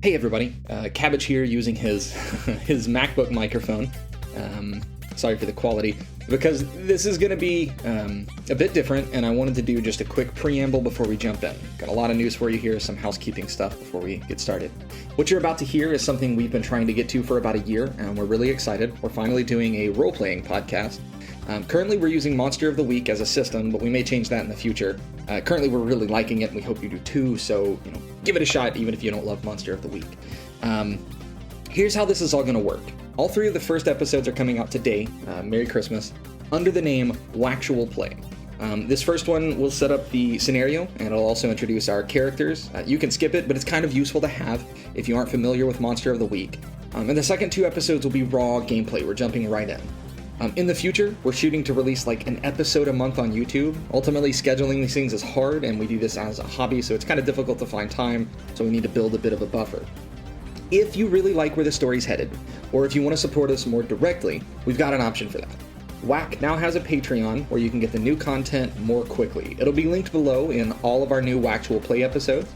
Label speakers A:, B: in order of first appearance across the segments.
A: Hey everybody, Cabbage here using his his MacBook microphone. Sorry for the quality, because this is going to be a bit different, and I wanted to do just a quick preamble before we jump in. Got a lot of news for you here, some housekeeping stuff before we get started. What you're about to hear is something we've been trying to get to for about a year, and we're really excited. We're finally doing a role-playing podcast. Currently we're using Monster of the Week as a system, but we may change that in the future. Currently we're really liking it, and we hope you do too, so give it a shot even if you don't love Monster of the Week. Here's how this is all going to work. All three of the first episodes are coming out today, Merry Christmas, under the name WAKtual Play. This first one will set up the scenario, and it'll also introduce our characters. You can skip it, but it's kind of useful to have if you aren't familiar with Monster of the Week. And the second two episodes will be raw gameplay. We're jumping right in. In the future, we're shooting to release like an episode a month on YouTube. Ultimately, scheduling these things is hard, and we do this as a hobby, so it's kind of difficult to find time, so we need to build a bit of a buffer. If you really like where the story's headed, or if you want to support us more directly, we've got an option for that. WAK now has a Patreon where you can get the new content more quickly. It'll be linked below in all of our new WAKtual Play episodes.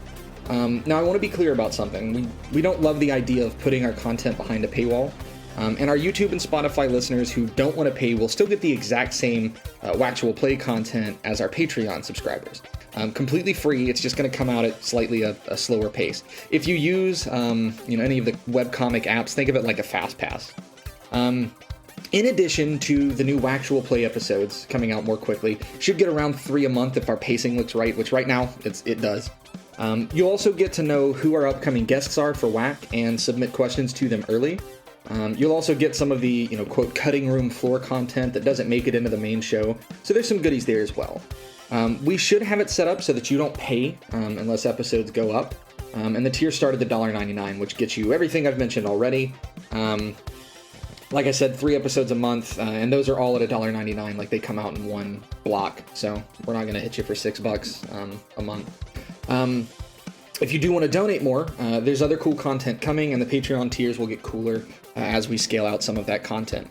A: Now, I want to be clear about something. We don't love the idea of putting our content behind a paywall. And our YouTube and Spotify listeners who don't want to pay will still get the exact same WAKtual Play content as our Patreon subscribers. Completely free. It's just going to come out at slightly a slower pace. If you use any of the webcomic apps, think of it like a fast pass. In addition to the new WAKtual Play episodes coming out more quickly, should get around 3 a month if our pacing looks right, which right now it does. You'll also get to know who our upcoming guests are for WAK and submit questions to them early. You'll also get some of the, quote, cutting room floor content that doesn't make it into the main show, so there's some goodies there as well. We should have it set up so that you don't pay unless episodes go up, and the tier start at the $1.99, which gets you everything I've mentioned already. Like I said, 3 episodes a month, and those are all at $1.99, like they come out in one block, so we're not going to hit you for $6 a month. If you do want to donate more, there's other cool content coming, and the Patreon tiers will get cooler as we scale out some of that content.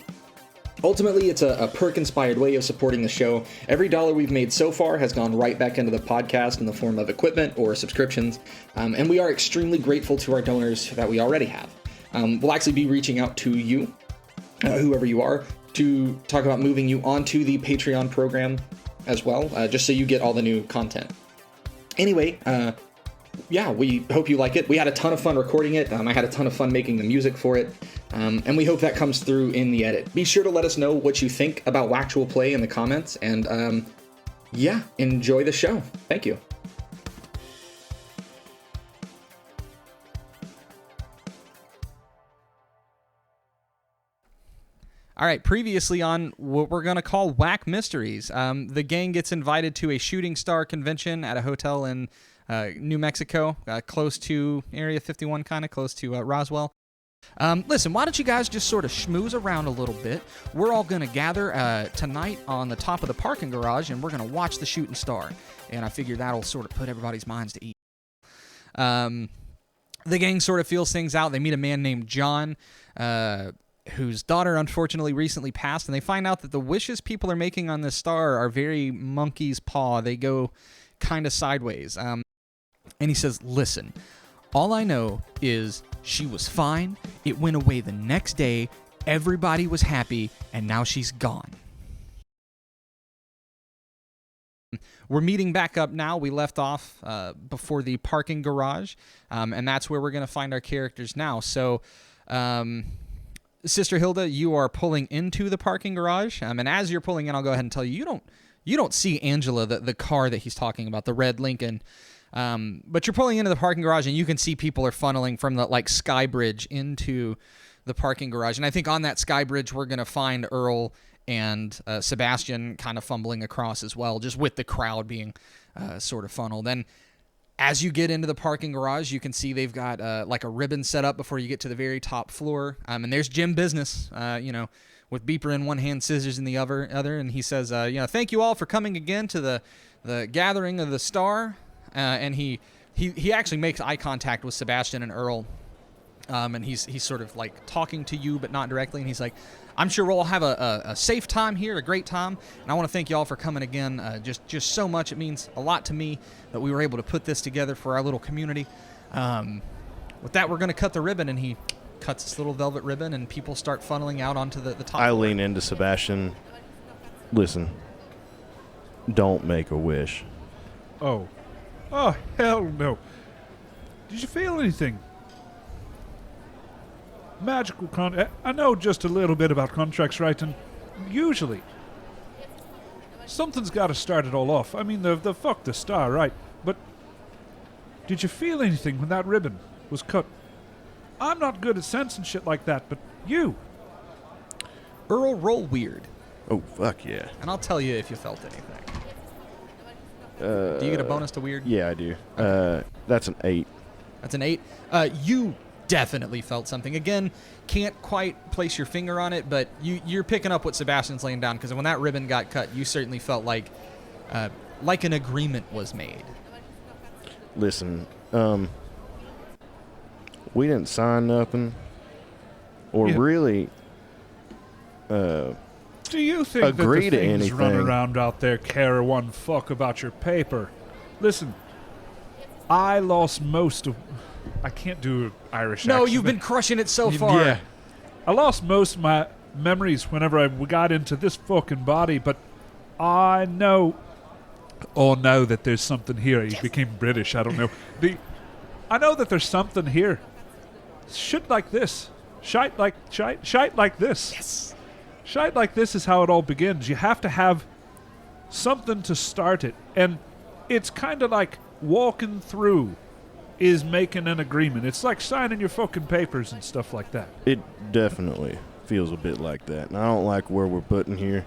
A: Ultimately, it's a perk-inspired way of supporting the show. Every dollar we've made so far has gone right back into the podcast in the form of equipment or subscriptions, and we are extremely grateful to our donors that we already have. We'll actually be reaching out to you, whoever you are, to talk about moving you onto the Patreon program as well, just so you get all the new content. Anyway, yeah, we hope you like it. We had a ton of fun recording it. I had a ton of fun making the music for it. And we hope that comes through in the edit. Be sure to let us know what you think about WAKtual Play in the comments. And yeah, enjoy the show. Thank you.
B: All right, previously on what we're going to call WAK Mysteries, the gang gets invited to a shooting star convention at a hotel in New Mexico, close to Area 51, kind of close to Roswell. Listen, why don't you guys just sort of schmooze around a little bit? We're all going to gather tonight on the top of the parking garage, and we're going to watch the shooting star. And I figure that'll sort of put everybody's minds to ease. The gang sort of feels things out. They meet a man named John, whose daughter unfortunately recently passed, and they find out that the wishes people are making on this star are very monkey's paw. They go kind of sideways. And he says, listen, all I know is she was fine, it went away the next day, everybody was happy, and now she's gone. We're meeting back up now. We left off before the parking garage, and that's where we're going to find our characters now. So, Sister Hilda, you are pulling into the parking garage, and as you're pulling in, I'll go ahead and tell you, you don't see Angela, the car that he's talking about, the red Lincoln. But you're pulling into the parking garage, and you can see people are funneling from the sky bridge into the parking garage. And I think on that sky bridge, we're going to find Earl and Sebastian kind of fumbling across as well, just with the crowd being sort of funneled. And as you get into the parking garage, you can see they've got a ribbon set up before you get to the very top floor. And there's Jim Business, with beeper in one hand, scissors in the other. And he says, thank you all for coming again to the gathering of the star. And he actually makes eye contact with Sebastian and Earl, and he's sort of like talking to you, but not directly. And he's like, I'm sure we'll all have a safe time here, a great time. And I want to thank you all for coming again. Just so much. It means a lot to me that we were able to put this together for our little community. with that, we're going to cut the ribbon, and he cuts this little velvet ribbon, and people start funneling out onto the top
C: I
B: floor.
C: lean into Sebastian. Listen, don't make a wish.
D: Oh. Oh, hell no. Did you feel anything? Magical I know just a little bit about contracts, right? And usually, something's got to start it all off. I mean, the fuck the star, right? But did you feel anything when that ribbon was cut? I'm not good at sensing shit like that, but you.
B: Earl, roll weird,
C: Oh, fuck yeah.
B: and I'll tell you if you felt anything. Do you get a bonus to weird?
C: Yeah, I do. That's an 8.
B: That's an 8. You definitely felt something. Again, can't quite place your finger on it, but you're picking up what Sebastian's laying down, because when that ribbon got cut, you certainly felt like an agreement was made.
C: Listen, we didn't sign nothing, or
D: Yeah.
C: really
D: Do you think
C: agree
D: that the
C: to
D: things run
C: anything.
D: around out there care one fuck about your paper? Listen, I lost most of... I can't do Irish
B: No,
D: accent.
B: you've been crushing it so far.
D: Yeah. I lost most of my memories whenever I got into this fucking body, but I know... Oh, no, that there's something here. He became British, I don't know. I know that there's something here. Shit like this. Shite like this.
B: Yes.
D: Shite like this is how it all begins. You have to have something to start it. And it's kind of like walking through is making an agreement. It's like signing your fucking papers and stuff like that.
C: It definitely feels a bit like that, and I don't like where we're putting here.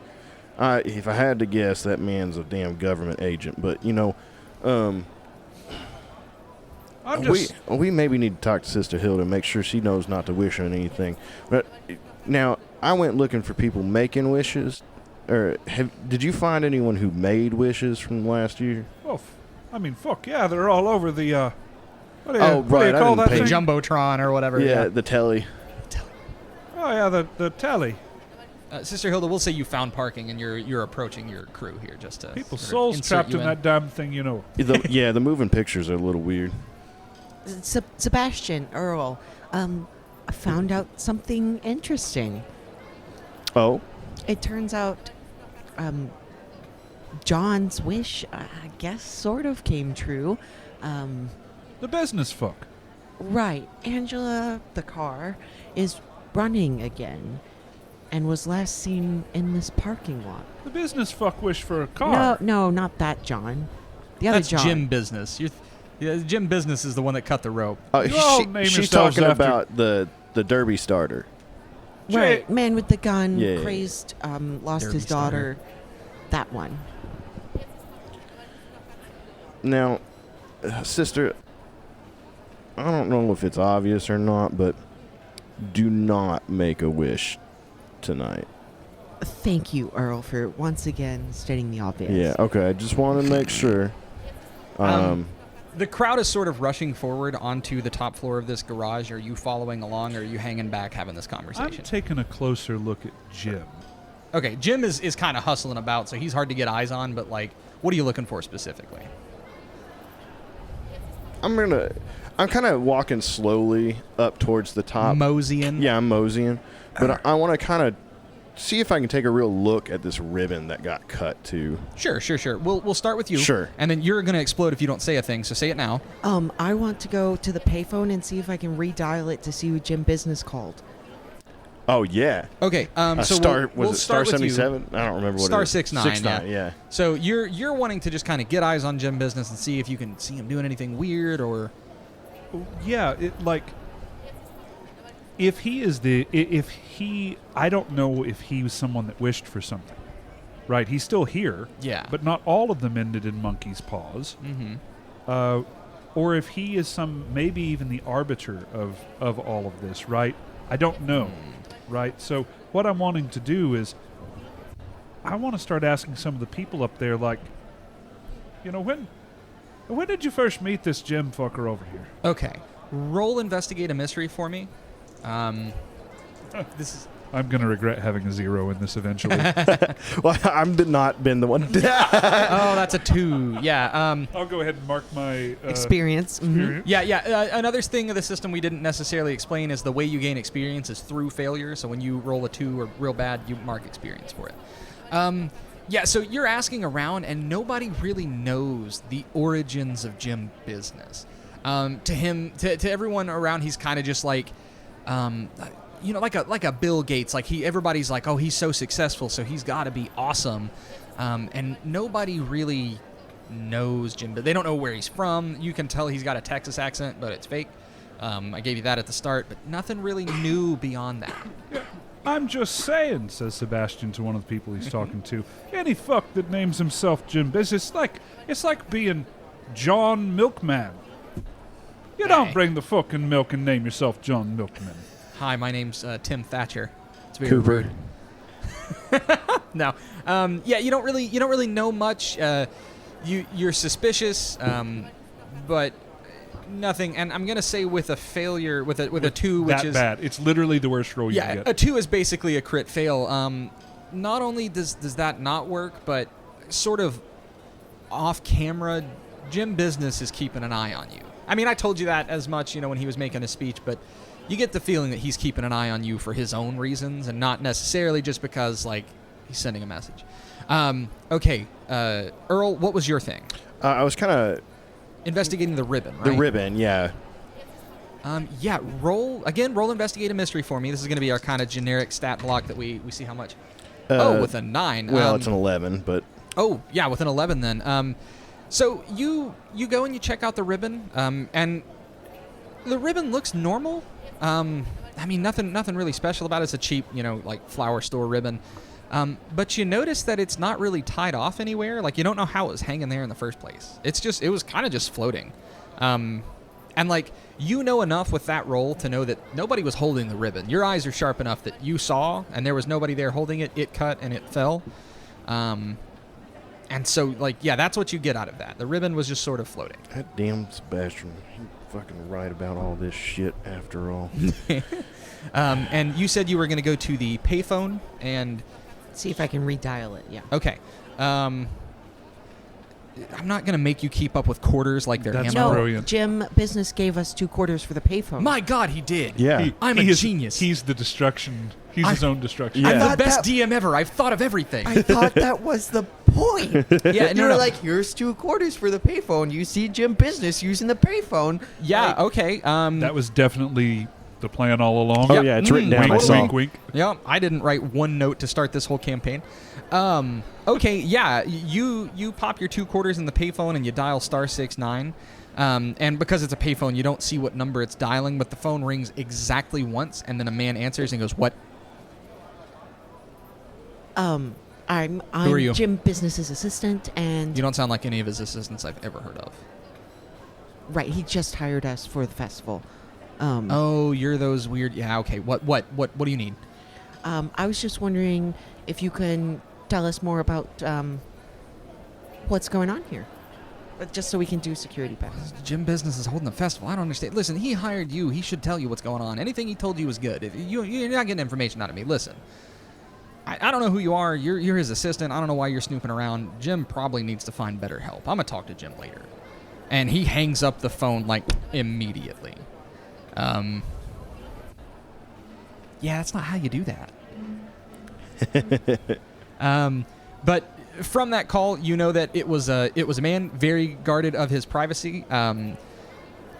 C: If I had to guess, that man's a damn government agent. But we maybe need to talk to Sister Hilda and make sure she knows not to wish on anything. But now I went looking for people making wishes. Or did you find anyone who made wishes from last year?
D: Well, I mean, fuck yeah, they're all over the. What do you,
C: Oh,
D: what do
C: right,
D: you
C: I
D: call
C: didn't
D: that
C: pay-
D: thing?
B: Jumbotron or whatever.
C: Yeah, the telly.
D: Oh yeah, the tally.
B: Sister Hilda, we'll say you found parking, and you're approaching your crew here just to
D: People's
B: sort of
D: souls
B: insert
D: trapped
B: you
D: in that damn thing, you know.
C: The moving pictures are a little weird.
E: Sebastian, Earl, I found out something interesting.
C: Oh,
E: It turns out John's wish, I guess, sort of came true.
D: The business fuck.
E: Right. Angela, the car, is running again and was last seen in this parking lot.
D: The business fuck wish for a car.
E: No, not that John. The other
B: That's
E: John.
B: Jim Business. Jim Business is the one that cut the rope.
D: You all name
C: she's
D: yourselves
C: talking
D: after-
C: about the Derby starter.
E: Right. Man with the gun,
C: Yeah.
E: crazed, lost
B: Derby
E: his daughter. That one.
C: Now, sister, I don't know if it's obvious or not, but do not make a wish tonight.
E: Thank you, Earl, for once again stating the obvious.
C: Yeah, okay. I just want to make sure.
B: The crowd is sort of rushing forward onto the top floor of this garage. Are you following along, or are you hanging back having this
D: I'm
B: conversation?
D: taking a closer look at Jim.
B: Okay, Jim is kind of hustling about, so he's hard to get eyes on, but, like, what are you looking for specifically?
C: I'm kind of walking slowly up towards the top.
B: Moseying?
C: Yeah, I'm moseying. But I want to kind of see if I can take a real look at this ribbon that got cut, too.
B: Sure. We'll start with you.
C: Sure.
B: And then you're going to explode if you don't say a thing, so say it now.
E: I want to go to the payphone and see if I can redial it to see who Jim Business called.
C: Oh, yeah.
B: Okay, so
C: Star,
B: we'll
C: was it
B: start
C: Star
B: with you.
C: 77? I don't remember what
B: Star
C: it is.
B: 69,
C: 69, yeah.
B: So you're wanting to just kind of get eyes on Jim Business and see if you can see him doing anything weird, or
D: Yeah, if he I don't know if he was someone that wished for something. Right, he's still here.
B: Yeah.
D: But not all of them ended in monkey's paws.
B: Mm-hmm.
D: Or if he is maybe even the arbiter of all of this, right? I don't know, right? So what I'm wanting to do is I want to start asking some of the people up there, like, when did you first meet this Jim fucker over here?
B: Okay. Roll investigate a mystery for me.
D: I'm going to regret having a 0 in this eventually.
C: Well, I've not been the one.
B: Oh, that's a 2. Yeah.
D: I'll go ahead and mark my
E: Experience.
D: experience.
B: Yeah. Another thing of the system we didn't necessarily explain is the way you gain experience is through failure. So when you roll a 2 or real bad, you mark experience for it. Yeah, so you're asking around, and nobody really knows the origins of Jim Business. To everyone around, he's kind of just like, like a Bill Gates. Like everybody's like, oh, he's so successful, so he's got to be awesome. And nobody really knows Jim. They don't know where he's from. You can tell he's got a Texas accent, but it's fake. I gave you that at the start, but nothing really new beyond that.
D: Yeah, I'm just saying, says Sebastian to one of the people he's talking to. Any fuck that names himself Jim Business, it's like being John Milkman. You don't bring the fucking milk and name yourself John Milkman.
B: Hi, my name's Tim Thatcher. It's very
C: Cooper.
B: rude. No. Yeah, you don't really know much. You're suspicious, but nothing. And I'm gonna say with a failure, with a 2, which
D: that
B: is
D: bad. It's literally the worst roll you can get.
B: A 2 is basically a crit fail. Not only does that not work, but sort of off camera, Jim Business is keeping an eye on you. I mean, I told you that as much, when he was making his speech, but you get the feeling that he's keeping an eye on you for his own reasons and not necessarily just because, he's sending a message. Okay, Earl, what was your thing?
C: I was kind of
B: investigating the ribbon, right?
C: the ribbon, yeah.
B: Yeah, roll investigate a mystery for me. This is going to be our kind of generic stat block that we see how much. With a 9.
C: Well, it's an 11, but
B: oh yeah, with an 11 then. So you go and you check out the ribbon, and the ribbon looks normal. I mean, nothing really special about it. It's a cheap, flower store ribbon. But you notice that it's not really tied off anywhere. Like, you don't know how it was hanging there in the first place. It was kind of just floating. And enough with that roll to know that nobody was holding the ribbon. Your eyes are sharp enough that you saw, and there was nobody there holding it. It cut and it fell. And so, that's what you get out of that. The ribbon was just sort of floating.
C: that damn Sebastian, he fucking right about all this shit after all.
B: And you said you were going to go to the payphone and
E: See if I can redial it. Yeah.
B: okay. I'm not going to make you keep up with quarters like they're
D: That's
B: ammo.
E: No,
D: brilliant.
E: Jim Business gave us 2 quarters for the payphone.
B: My God, he did.
C: Yeah.
B: I'm a genius.
D: He's the destruction. He's his own destruction.
C: Yeah.
B: I'm the
E: thought
B: best
E: that-
B: DM ever. I've thought of everything.
E: I thought that was the point.
B: Yeah,
E: You
B: no,
E: were
B: no.
E: like, here's 2 quarters for the payphone. You see Jim Business using the payphone.
B: Yeah,
E: Like,
B: okay.
D: That was definitely the plan all along.
C: Oh, yeah, it's written down.
D: Wink,
C: I saw.
D: wink, wink.
B: Yeah, I didn't write one note to start this whole campaign. Okay, yeah, you pop your 2 quarters in the payphone and you dial *69. And because it's a payphone, you don't see what number it's dialing, but the phone rings exactly once, and then a man answers and goes, "What?"
E: I'm
B: Who are you?
E: Jim Business's assistant, and
B: You don't sound like any of his assistants I've ever heard of.
E: right, he just hired us for the festival.
B: Oh, you're those weird. Yeah, okay. What do you need?
E: I was just wondering if you can tell us more about what's going on here, just so we can do security passes.
B: Jim Business is holding a festival. I don't understand. Listen, he hired you. He should tell you what's going on. Anything he told you was good. If you're not getting information out of me. Listen, I don't know who you are. You're his assistant. I don't know why you're snooping around. Jim probably needs to find better help. I'm gonna talk to Jim later. And he hangs up the phone immediately. Yeah, that's not how you do that. But from that call, you know that it was a man very guarded of his privacy.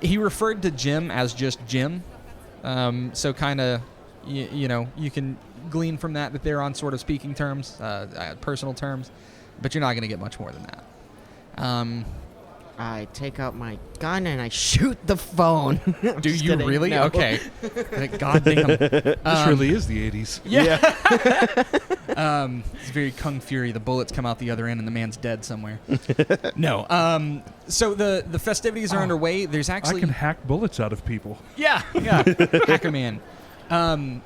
B: He referred to Jim as just Jim. So kind of, you can glean from that they're on sort of speaking terms, personal terms, but you're not going to get much more than that.
E: I take out my gun and I shoot the phone. I'm
B: Do
E: just
B: you
E: kidding.
B: really?
E: No.
B: Okay. Goddamn.
D: This really is the 80s.
B: Yeah. It's very Kung Fury. The bullets come out the other end and the man's dead somewhere. No. So the festivities are underway. There's actually...
D: I can hack bullets out of people.
B: Yeah. Hacker man.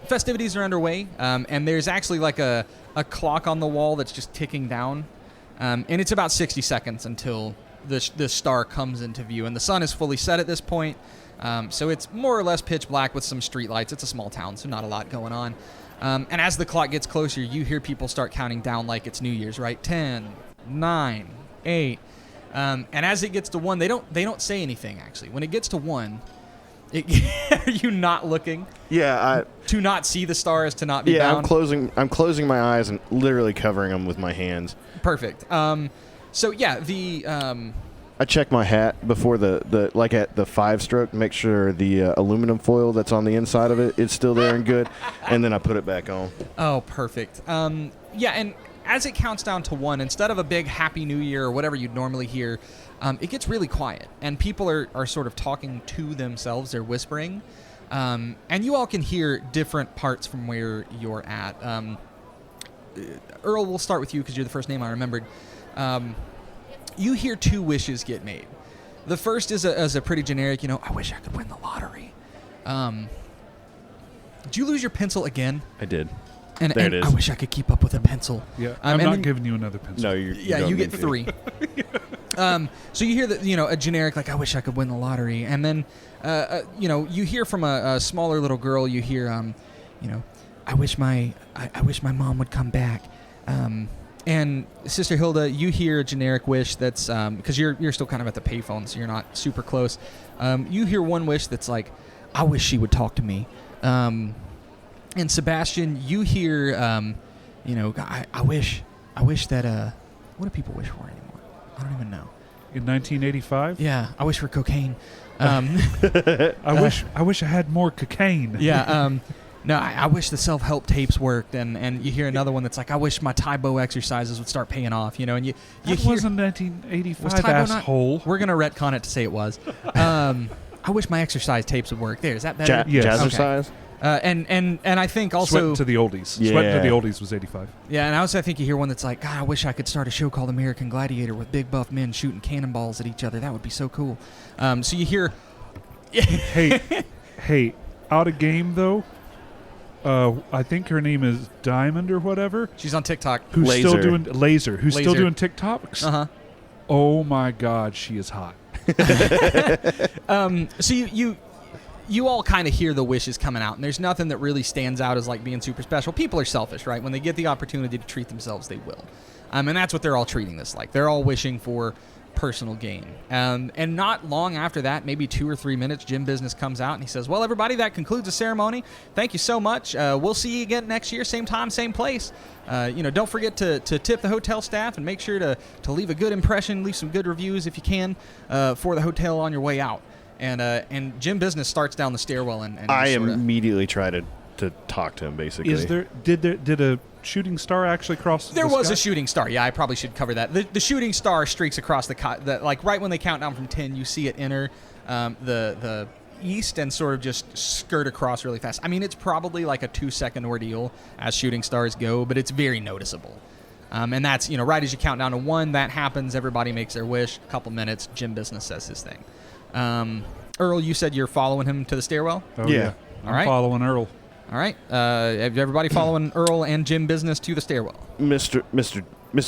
B: Festivities are underway, and there's actually a clock on the wall that's just ticking down. And it's about 60 seconds until the star comes into view. And the sun is fully set at this point. So it's more or less pitch black with some street lights. It's a small town, so not a lot going on. And as the clock gets closer, you hear people start counting down like it's New Year's, right? 10, 9, 8. And as it gets to 1, they don't say anything, actually. When it gets to 1, are you not looking?
C: Yeah,
B: to not see the stars, to not be bound?
C: I'm closing my eyes and literally covering them with my hands.
B: Perfect. So yeah,
C: I check my hat before the like at the 5-stroke, make sure the aluminum foil that's on the inside of it is still there and good, and then I put it back on.
B: Oh, perfect. Yeah, and as it counts down to 1, instead of a big Happy New Year or whatever you'd normally hear, it gets really quiet, and people are sort of talking to themselves. They're whispering, and you all can hear different parts from where you're at. Earl, we'll start with you because you're the first name I remembered. You hear 2 wishes get made. The first is a pretty generic, I wish I could win the lottery. Did you lose your pencil again?
C: I did.
B: And
C: there it is.
B: I wish I could keep up with a pencil.
D: Yeah, I'm not giving you another pencil.
C: No,
B: you get 3. So you hear that, a generic, like, I wish I could win the lottery. And then, you hear from a smaller little girl, you hear, I wish my mom would come back. And Sister Hilda, you hear a generic wish that's, because you're still kind of at the payphone, so you're not super close. You hear one wish that's like, I wish she would talk to me. And Sebastian, you hear, I wish that, what do people wish for anymore? I don't even know.
D: In 1985?
B: Yeah, I wish for cocaine.
D: I wish I had more cocaine.
B: Yeah, no, I wish the self-help tapes worked, and you hear another one that's like, I wish my Taibo exercises would start paying off, and you
D: that
B: hear,
D: wasn't 1985,
B: was Taibo
D: asshole.
B: We're going to retcon it to say it was. I wish my exercise tapes would work. There, is that better?
D: Yes.
C: Jazzercise?
B: And I think also...
D: Sweat to the Oldies.
C: Yeah.
D: Sweat to the Oldies was 85.
B: Yeah, and I think you hear one that's like, God, I wish I could start a show called American Gladiator with big buff men shooting cannonballs at each other. That would be so cool. So you hear...
D: Hey, out of game, though, I think her name is Diamond or whatever.
B: She's on TikTok.
D: Who's
C: Laser.
D: still doing... Laser. Who's still
B: Laser.
D: doing TikToks?
B: Uh-huh.
D: Oh, my God, she is hot.
B: So you all kind of hear the wishes coming out, and there's nothing that really stands out as like being super special. People are selfish, right? When they get the opportunity to treat themselves, they will. And that's what they're all treating this like. They're all wishing for personal gain. And not long after that, maybe 2 or 3 minutes, Jim Business comes out and he says, well, everybody, that concludes the ceremony. Thank you so much. We'll see you again next year, same time, same place. Don't forget to tip the hotel staff and make sure to leave a good impression, leave some good reviews if you can for the hotel on your way out. And Jim Business starts down the stairwell and
C: I immediately try to talk to him, basically.
D: Did a shooting star actually cross
B: There
D: the
B: was
D: sky?
B: a shooting star. Yeah, I probably should cover that. The shooting star streaks across the like right when they count down from 10, you see it enter the east and sort of just skirt across really fast. I mean, it's probably like a 2-second ordeal as shooting stars go, but it's very noticeable. And that's, right as you count down to 1, that happens. Everybody makes their wish. A couple minutes, Jim Business says his thing. Earl, you said you're following him to the stairwell?
D: Oh,
C: Yeah.
D: I'm
B: All right.
D: following Earl.
B: All right. Everybody following Earl and Jim Business to the stairwell.
C: Mr.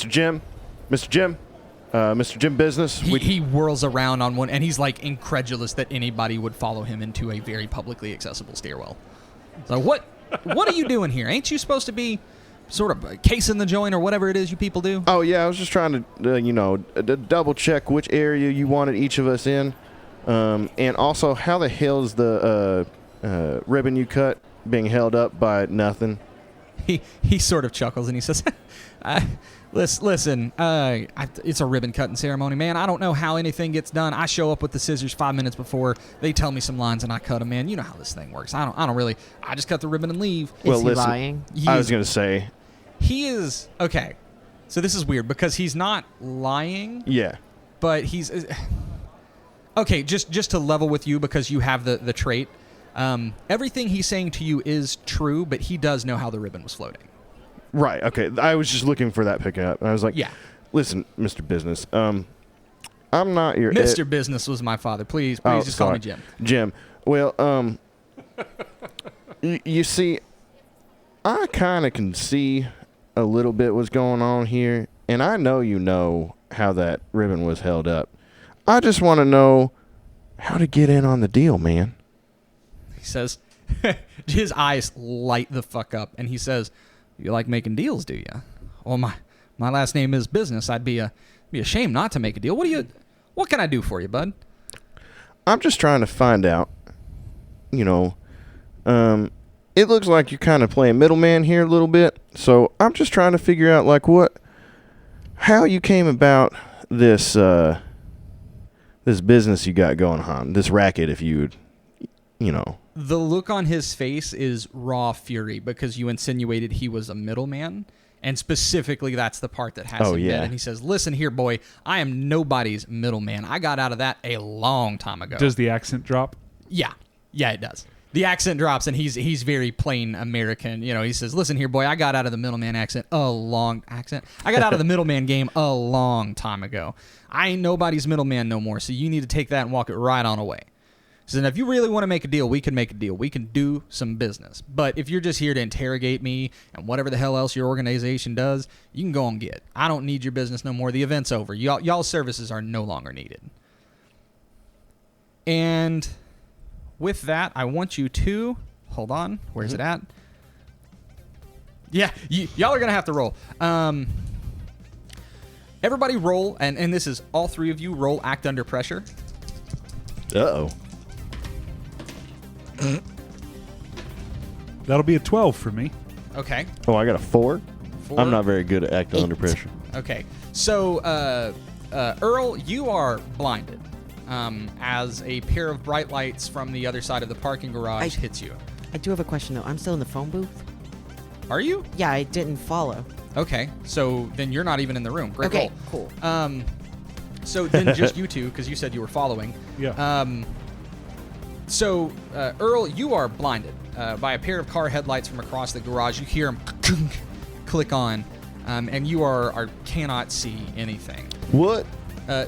C: Jim, Mr. Jim Business.
B: He whirls around on one, and he's like incredulous that anybody would follow him into a very publicly accessible stairwell. So what are you doing here? Ain't you supposed to be sort of casing the joint or whatever it is you people do?
C: Oh yeah, I was just trying to double check which area you wanted each of us in, and also how the hell is the ribbon you cut being held up by nothing?
B: He sort of chuckles and he says, Listen, it's a ribbon cutting ceremony, man. I don't know how anything gets done. I show up with the scissors 5 minutes before. They tell me some lines and I cut them, man. You know how this thing works. I just cut the ribbon and leave.
E: Is he lying?
C: I was going to say.
B: He is, okay. So this is weird because he's not lying.
C: Yeah.
B: But he's, okay, just to level with you because you have the trait. Everything he's saying to you is true, but he does know how the ribbon was floating.
C: Right. Okay. I was just looking for that picking up, and I was like,
B: yeah.
C: Listen, Mr. Business, I'm not your
B: Mr. Business was my father. Please just call me Jim.
C: Jim. Well, you see, I kind of can see a little bit what's going on here, and I know you know how that ribbon was held up. I just want to know how to get in on the deal, man.
B: He says, His eyes light the fuck up, and he says, "You like making deals, do you? Well, my last name is business. I'd be ashamed not to make a deal. What can I do for you, bud?"
C: I'm just trying to find out, it looks like you're kind of playing middleman here a little bit. So I'm just trying to figure out how you came about this business you got going on, this racket, if you'd.
B: The look on his face is raw fury because you insinuated he was a middleman, and specifically that's the part that has him dead. And he says, "Listen here, boy, I am nobody's middleman. I got out of that a long time ago."
D: Does the accent drop?
B: Yeah, it does. The accent drops, and he's very plain American. He says, "Listen here, boy, I got out of the middleman I got out of the middleman game a long time ago. I ain't nobody's middleman no more, so you need to take that and walk it right on away." So then if you really want to make a deal, we can make a deal. We can do some business. But if you're just here to interrogate me and whatever the hell else your organization does, you can go and get. I don't need your business no more. The event's over. Y'all's services are no longer needed. And with that, I want you to... Hold on. Where's it at? Yeah, y'all are going to have to roll. Everybody roll, and this is all three of you, roll Act Under Pressure.
C: Uh-oh.
D: That'll be a 12 for me.
B: Okay.
C: Oh, I got a 4?
B: 4.
C: I'm not very good at acting under pressure.
B: Okay. So, Earl, you are blinded as a pair of bright lights from the other side of the parking garage hits you.
E: I do have a question, though. I'm still in the phone booth?
B: Are you?
E: Yeah, I didn't follow.
B: Okay. So, then you're not even in the room. Great
E: Okay,
B: roll.
E: cool.
B: So, then just you two, because you said you were following.
D: Yeah.
B: So, Earl, you are blinded by a pair of car headlights from across the garage. You hear them click on, and you cannot see anything.
C: What?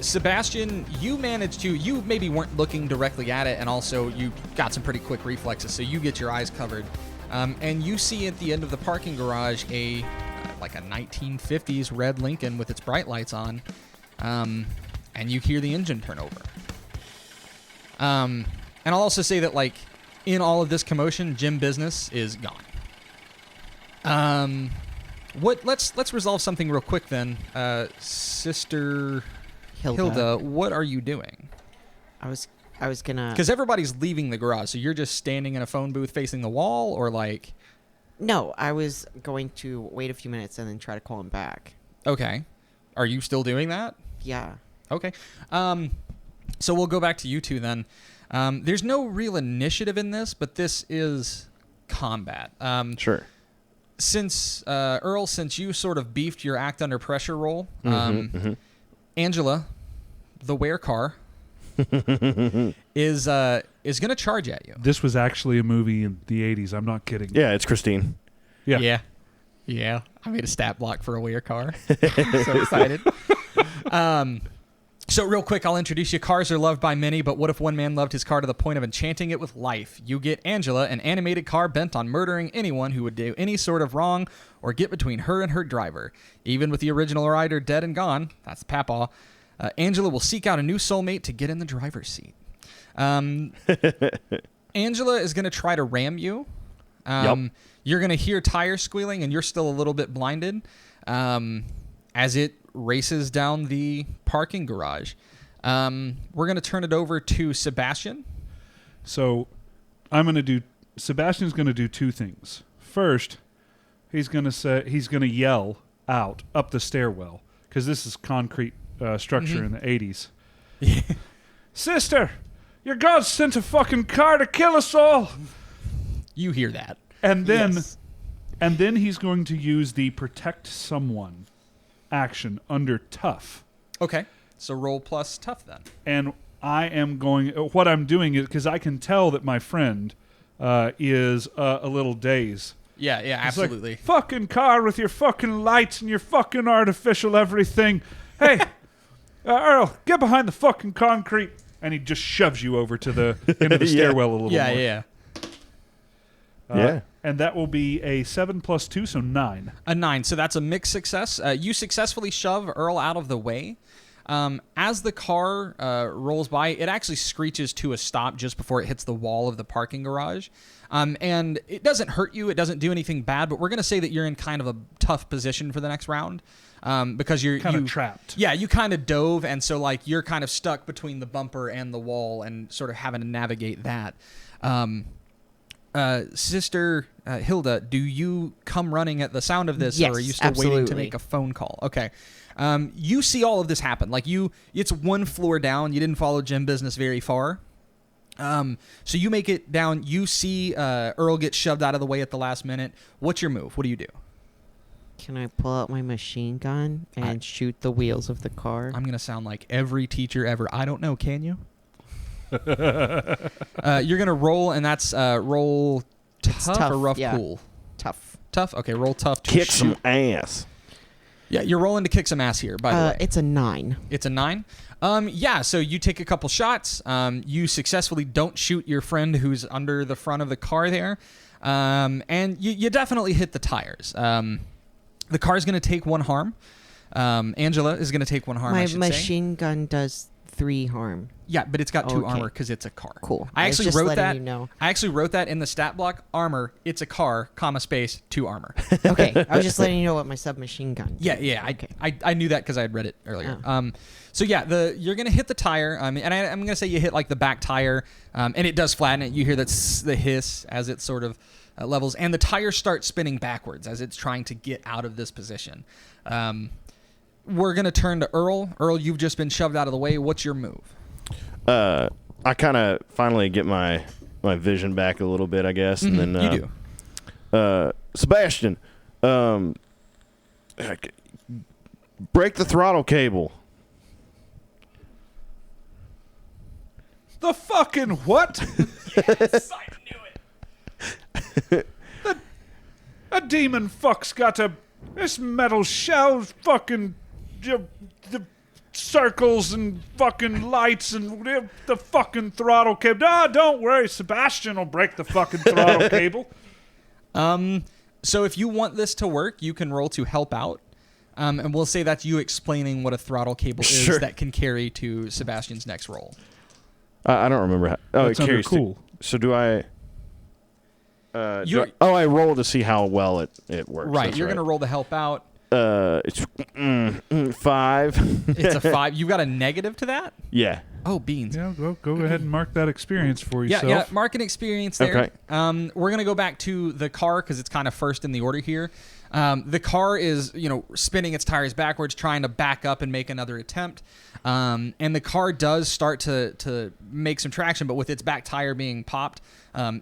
B: Sebastian, you maybe weren't looking directly at it, and also you got some pretty quick reflexes, so you get your eyes covered. And you see at the end of the parking garage a 1950s red Lincoln with its bright lights on, and you hear the engine turn over. And I'll also say that, in all of this commotion, Jim Business is gone. Let's resolve something real quick then. Sister Hilda, what are you doing?
E: I was gonna...
B: Because everybody's leaving the garage, so you're just standing in a phone booth facing the wall, or
E: No, I was going to wait a few minutes and then try to call him back.
B: Okay. Are you still doing that?
E: Yeah.
B: Okay. So we'll go back to you two then. There's no real initiative in this, but this is combat.
C: Sure.
B: Since Earl, since you sort of beefed your Act Under Pressure roll, Angela, the werecar, is going to charge at you.
D: This was actually a movie in the 80s. I'm not kidding.
C: Yeah, it's Christine.
B: Yeah. I made a stat block for a werecar. So excited. So real quick, I'll introduce you. Cars are loved by many, but what if one man loved his car to the point of enchanting it with life? You get Angela, an animated car bent on murdering anyone who would do any sort of wrong or get between her and her driver. Even with the original rider dead and gone, that's Papaw, Angela will seek out a new soulmate to get in the driver's seat. Angela is going to try to ram you. You're going to hear tires squealing, and you're still a little bit blinded as it races down the parking garage. We're going to turn it over to Sebastian.
D: So Sebastian's going to do two things. First, he's going to yell out up the stairwell, because this is concrete structure in the 80s. Sister, your God sent a fucking car to kill us all.
B: You hear that.
D: And then he's going to use the protect someone action under tough.
B: Okay. So roll plus tough then.
D: And what I'm doing is, because I can tell that my friend is a little dazed.
B: Yeah, absolutely.
D: Like, fucking car with your fucking lights and your fucking artificial everything. Hey, Earl, get behind the fucking concrete. And he just shoves you over to the end of the stairwell a little more.
B: Yeah.
D: And that will be a 7 plus 2, so 9.
B: A 9. So that's a mixed success. You successfully shove Earl out of the way. As the car rolls by, it actually screeches to a stop just before it hits the wall of the parking garage. And it doesn't hurt you. It doesn't do anything bad, but we're going to say that you're in kind of a tough position for the next round because you're
D: kind of trapped.
B: Yeah, you kind of dove, and so like you're kind of stuck between the bumper and the wall and sort of having to navigate that. Sister Hilda, do you come running at the sound of this,
E: Yes,
B: or are you still waiting to
E: absolutely.
B: make a phone call? Okay. You see all of this happen. Like it's one floor down. You didn't follow Jim Business very far. So you make it down. You see Earl get shoved out of the way at the last minute. What's your move? What do you do?
E: Can I pull out my machine gun and shoot the wheels of the car?
B: I'm going to sound like every teacher ever. I don't know. Can you? You're going to roll, and that's roll tough or rough
E: yeah.
B: cool?
E: Tough.
B: Tough? Okay, roll tough to
C: Kick
B: shoot.
C: some ass.
B: Yeah, you're rolling to kick some ass here, by the way.
E: It's a 9.
B: It's a 9. Yeah, so you take a couple shots. You successfully don't shoot your friend who's under the front of the car there. And you definitely hit the tires. The car's going to take 1 harm. Angela is going to take 1 harm, I
E: My
B: should say.
E: machine gun does 3 harm.
B: Yeah, but it's got 2
E: Okay.
B: armor because it's a car.
E: Cool.
B: I
E: was
B: actually
E: just
B: wrote
E: letting
B: that.
E: you know.
B: I actually wrote that in the stat block. Armor. It's a car. Comma space 2 armor.
E: Okay, I was just letting you know what my submachine gun.
B: Yeah.
E: Okay.
B: I knew that because I had read it earlier.
E: Oh.
B: So yeah, you're gonna hit the tire, and I'm gonna say you hit like the back tire, and it does flatten it. You hear the hiss as it sort of levels, and the tire starts spinning backwards as it's trying to get out of this position. We're gonna turn to Earl. Earl, you've just been shoved out of the way. What's your move?
C: I kind of finally get my vision back a little bit, I guess, and then
B: You do.
C: Sebastian, break the throttle cable.
D: The fucking what?
B: Yes, I knew it.
D: A demon fuck's got this metal shell fucking the circles and fucking lights and the fucking throttle cable. No, don't worry, Sebastian will break the fucking throttle cable.
B: So if you want this to work, you can roll to help out. And we'll say that's you explaining what a throttle cable
C: Sure.
B: is that can carry to Sebastian's next roll.
C: I don't remember how. Oh,
D: That's
C: it
D: under
C: carries.
D: cool.
C: So do I? I roll to see how well it works.
B: Right,
C: That's
B: you're going to roll to help out.
C: It's 5.
B: It's a 5. You've got a negative to that?
C: Yeah.
B: Oh, beans.
D: Yeah, go ahead and mark that experience for
B: Yeah,
D: yourself.
B: yeah, mark an experience there.
C: Okay.
B: We're going to go back to the car because it's kind of first in the order here. The car is, spinning its tires backwards, trying to back up and make another attempt. And the car does start to make some traction, but with its back tire being popped,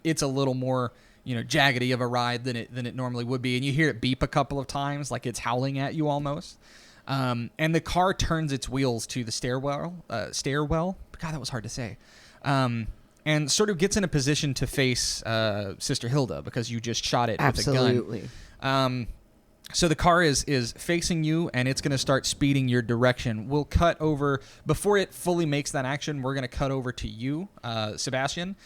B: it's a little more, jaggedy of a ride than it normally would be. And you hear it beep a couple of times, like it's howling at you almost. And the car turns its wheels to the stairwell. God, that was hard to say. And sort of gets in a position to face Sister Hilda because you just shot it
E: Absolutely.
B: with a gun. So the car is facing you, and it's going to start speeding your direction. We'll cut over, before it fully makes that action, we're going to cut over to you, Sebastian.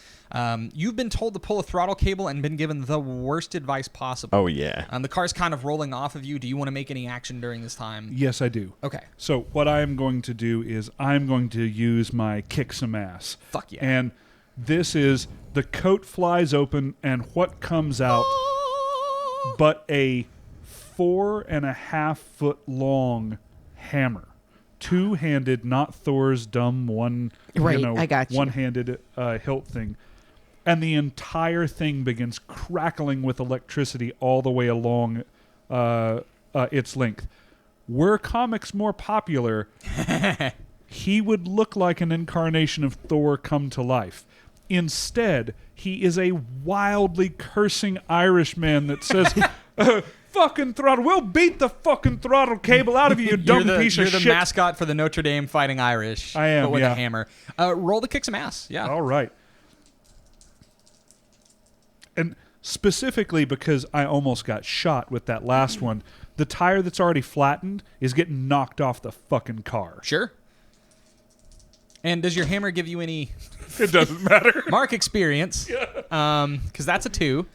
B: You've been told to pull a throttle cable and been given the worst advice possible.
C: Oh yeah.
B: The car's kind of rolling off of you. Do you want to make any action during this time?
D: Yes, I do.
B: Okay.
D: So what I'm going to do is I'm going to use my kick some ass.
B: Fuck yeah.
D: And this is the coat flies open, and what comes out but a 4.5 foot long hammer, 2-handed, not Thor's dumb one.
E: Right, I got you.
D: One-handed hilt thing, and the entire thing begins crackling with electricity all the way along its length. Were comics more popular, he would look like an incarnation of Thor come to life. Instead, he is a wildly cursing Irishman that says, fucking throttle, we'll beat the fucking throttle cable out of you, you dumb piece of
B: You're
D: shit.
B: the mascot for the Notre Dame Fighting Irish.
D: I am,
B: but with
D: yeah.
B: a hammer. Roll to kick some ass. Yeah.
D: All right. And specifically because I almost got shot with that last one, the tire that's already flattened is getting knocked off the fucking car.
B: Sure. And does your hammer give you any
D: It doesn't matter.
B: mark experience? Because that's a 2.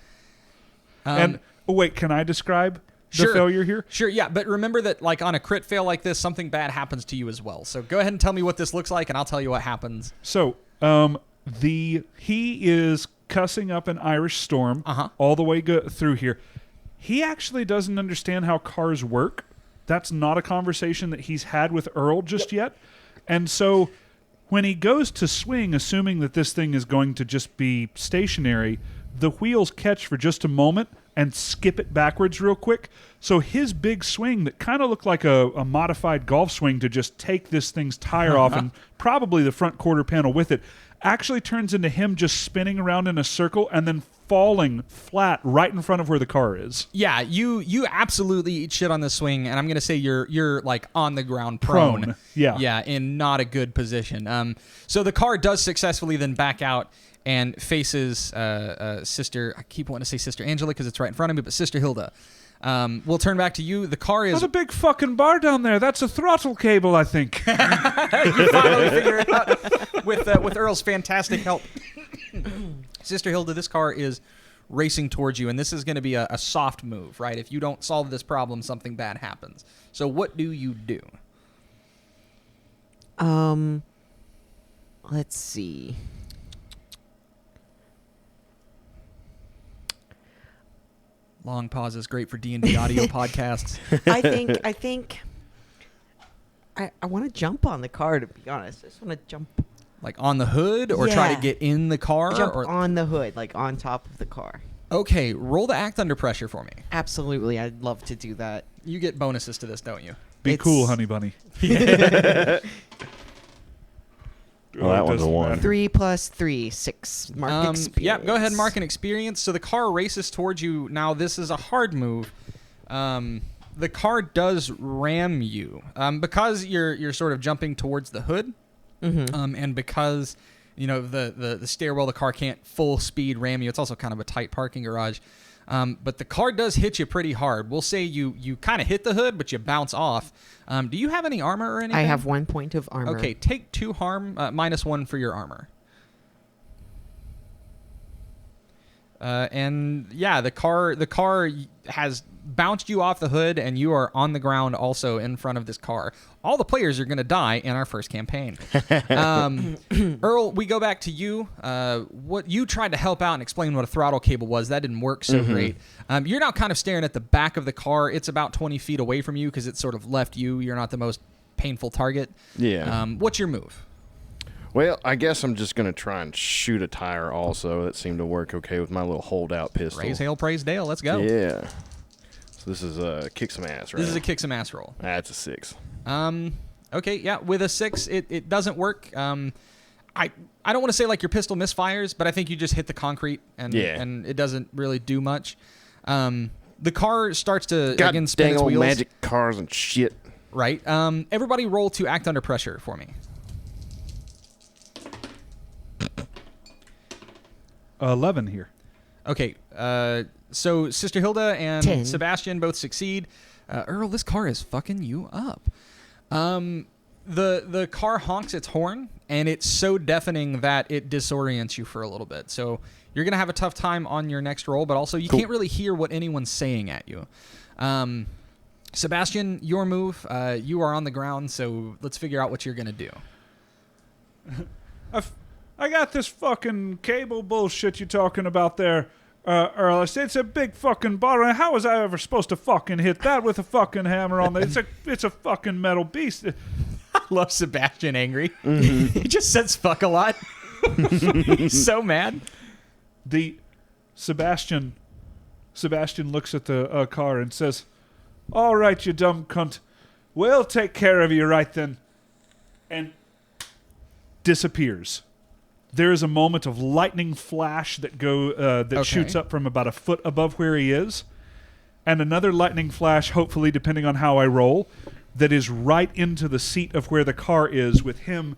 D: And oh wait, can I describe?
B: Sure.
D: failure here?
B: Sure, yeah, but remember that like on a crit fail like this, something bad happens to you as well. So go ahead and tell me what this looks like, and I'll tell you what happens.
D: So, he is cussing up an Irish storm all the way through here. He actually doesn't understand how cars work. That's not a conversation that he's had with Earl just yet. And so when he goes to swing, assuming that this thing is going to just be stationary, the wheels catch for just a moment and skip it backwards real quick. So his big swing that kind of looked like a modified golf swing to just take this thing's tire off and probably the front quarter panel with it actually turns into him just spinning around in a circle and then falling flat right in front of where the car is.
B: Yeah, you absolutely eat shit on this swing, and I'm gonna say you're like on the ground prone.
D: Yeah,
B: in not a good position. So the car does successfully then back out and faces Sister. I keep wanting to say Sister Angela because it's right in front of me, but Sister Hilda. We'll turn back to you. The car is.
D: There's a big fucking bar down there. That's a throttle cable, I think.
B: You finally figure it out with Earl's fantastic help. Sister Hilda, this car is racing towards you, and this is going to be a soft move, right? If you don't solve this problem, something bad happens. So what do you do?
E: Let's see.
B: Long pause is great for D&D audio podcasts.
E: I think I want to jump on the car, to be honest. I just want to jump
B: Like on the hood, or try to
E: Yeah.
B: get in the car?
E: jump
B: or
E: on the hood, like on top of the car.
B: Okay, roll to act under pressure for me.
E: Absolutely, I'd love to do that.
B: You get bonuses to this, don't you?
D: Be
E: It's-
D: cool, honey bunny.
C: Well, that one's a
D: doesn't
C: 1.
D: matter.
E: 3 plus 3, 6. Mark experience.
B: Yeah, go ahead and mark an experience. So the car races towards you. Now, this is a hard move. The car does ram you. Because you're sort of jumping towards the hood, and because the stairwell, the car can't full speed ram you. It's also kind of a tight parking garage. But the car does hit you pretty hard. We'll say you kind of hit the hood, but you bounce off. Do you have any armor or anything?
E: I have 1 point of armor.
B: Okay, take 2 harm, -1 for your armor. And yeah, the car has bounced you off the hood, and you are on the ground also in front of this car. All the players are going to die in our first campaign. Earl, we go back to you. What you tried to help out and explain what a throttle cable was. That didn't work so great. You're now kind of staring at the back of the car. It's about 20 feet away from you because it's sort of left you. You're not the most painful target.
C: Yeah.
B: What's your move?
C: Well, I guess I'm just going to try and shoot a tire also. That seemed to work okay with my little holdout pistol.
B: Raise hail, praise Dale. Let's go.
C: Yeah. So this is kick some ass, right?
B: This is a kick some ass roll.
C: That's a 6.
B: Okay, yeah, with a 6, it doesn't work. I don't want to say like your pistol misfires, but I think you just hit the concrete and it doesn't really do much. The car starts to again spin
C: dang
B: its
C: old
B: wheels.
C: magic cars and shit.
B: Right. Everybody roll to act under pressure for me.
D: 11 here.
B: Okay. So Sister Hilda and
E: 10.
B: Sebastian both succeed. Earl, this car is fucking you up. The car honks its horn, and it's so deafening that it disorients you for a little bit. So you're gonna have a tough time on your next roll, but also you can't really hear what anyone's saying at you. Sebastian, your move. You are on the ground, so let's figure out what you're gonna do.
D: I got this fucking cable bullshit you're talking about there, Earl. It's a big fucking bar. How was I ever supposed to fucking hit that with a fucking hammer on it? It's a fucking metal beast.
B: I love Sebastian angry. He just says fuck a lot. He's so mad.
D: Sebastian looks at the car and says, "All right, you dumb cunt. We'll take care of you right then," and disappears. There is a moment of lightning flash that shoots up from about a foot above where he is, and another lightning flash, hopefully, depending on how I roll, that is right into the seat of where the car is with him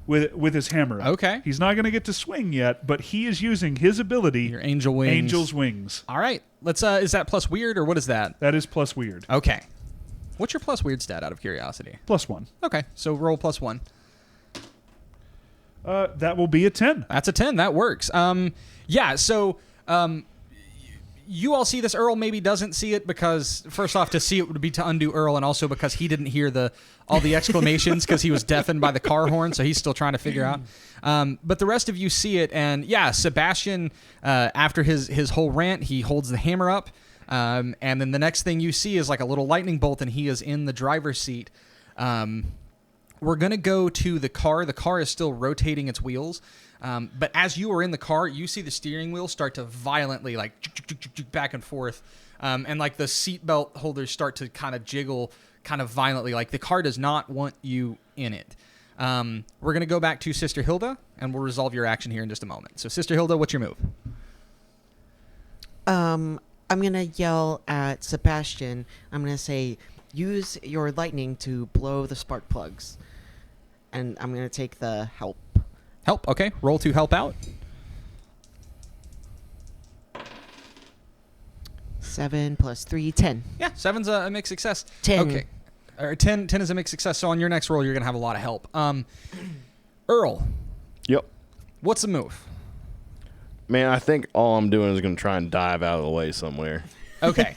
D: with his hammer up.
B: Okay.
D: He's not going to get to swing yet, but he is using his ability.
B: Your angel wings.
D: Angel's wings.
B: All right. Let's. Is that plus weird or what is that?
D: That is plus weird.
B: Okay. What's your plus weird stat out of curiosity?
D: +1.
B: Okay. So roll +1.
D: That will be a 10.
B: That's a 10. That works. Yeah. So you all see this. Earl maybe doesn't see it because, first off, to see it would be to undo Earl, and also because he didn't hear all the exclamations because he was deafened by the car horn, so he's still trying to figure out. But the rest of you see it, and yeah, Sebastian, after his whole rant, he holds the hammer up, and then the next thing you see is like a little lightning bolt, and he is in the driver's seat. We're going to go to the car. The car is still rotating its wheels. But as you are in the car, you see the steering wheel start to violently like back and forth. And like the seatbelt holders start to kind of jiggle kind of violently. Like the car does not want you in it. We're going to go back to Sister Hilda, and we'll resolve your action here in just a moment. So Sister Hilda, what's your move?
E: I'm going to yell at Sebastian. I'm going to say, use your lightning to blow the spark plugs. And I'm going to take the help.
B: Help, okay. Roll to help out.
E: 7 + 3, 10.
B: Yeah, 7's a mixed success.
E: 10.
B: Okay. Or 10 is a mixed success, so on your next roll, you're going to have a lot of help. Earl.
C: Yep.
B: What's the move?
C: Man, I think all I'm doing is going to try and dive out of the way somewhere.
B: Okay.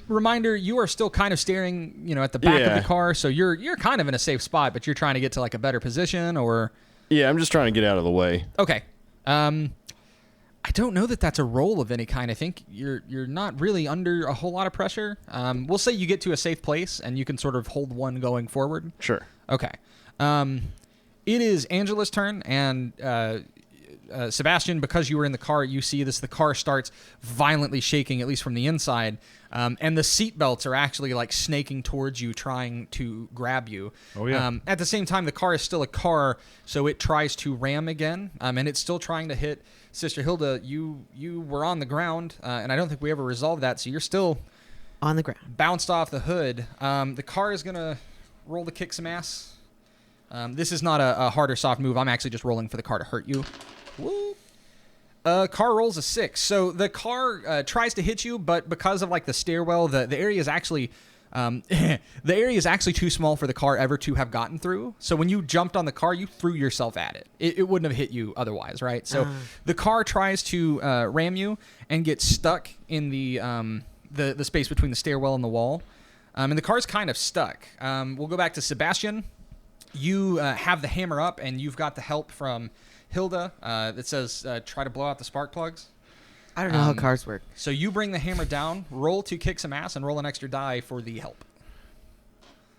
B: Reminder, you are still kind of staring, at the back of the car, so you're kind of in a safe spot, but you're trying to get to like a better position, or...
C: Yeah, I'm just trying to get out of the way.
B: Okay. I don't know that that's a roll of any kind. I think you're not really under a whole lot of pressure. We'll say you get to a safe place, and you can sort of hold one going forward.
C: Sure.
B: Okay. It is Angela's turn, and Sebastian, because you were in the car, you see this. The car starts violently shaking, at least from the inside, and the seat belts are actually like snaking towards you, trying to grab you.
D: Oh, yeah.
B: At the same time, the car is still a car, so it tries to ram again, and it's still trying to hit Sister Hilda. You were on the ground, and I don't think we ever resolved that, so you're still
E: on the ground,
B: bounced off the hood. The car is going to roll to kick some ass. This is not a hard or soft move. I'm actually just rolling for the car to hurt you. Woo. Car rolls a 6. So the car tries to hit you, but because of like the stairwell, the area is actually the area is actually too small for the car ever to have gotten through. So when you jumped on the car, you threw yourself at it. It wouldn't have hit you otherwise, right? So the car tries to ram you and gets stuck in the space between the stairwell and the wall. And the car's kind of stuck. We'll go back to Sebastian. You have the hammer up, and you've got the help from Hilda that says try to blow out the spark plugs.
E: I don't know how cars work.
B: So you bring the hammer down, roll to kick some ass, and roll an extra die for the help.